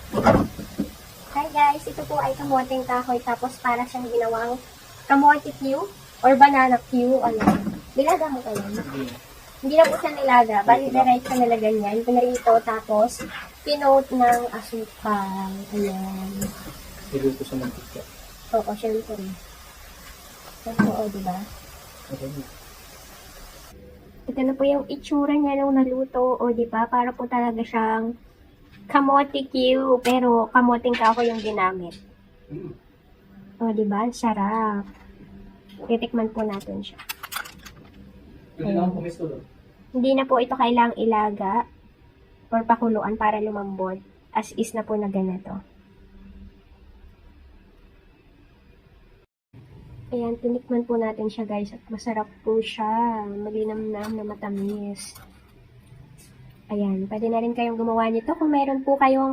Hi guys, ito po ay kamoteng kahoy tapos para siyang ginawang kamote Q or banana Q. Ayan. Nilaga mo kayo. Hindi na po siya nilaga. Bali, diretso na ganyan. Pinarito tapos pinote ng asukal. Ayan. Niluto sa mantika. Oo, syempre. Oo, diba? Ito na po yung itsura niya nung naluto. O diba? Para po talaga siyang kamote Q, pero kamoteng kahoy yung ginamit. O, diba? Sarap. Titikman po natin siya. Hindi na po ito kailangang ilaga or pakuluan para lumambot. As is na po na ganito. Ayan, tinikman po natin siya guys at masarap po siya. Malinamnam na matamis. Ayan, pwede na rin kayong gumawa nito kung meron po kayong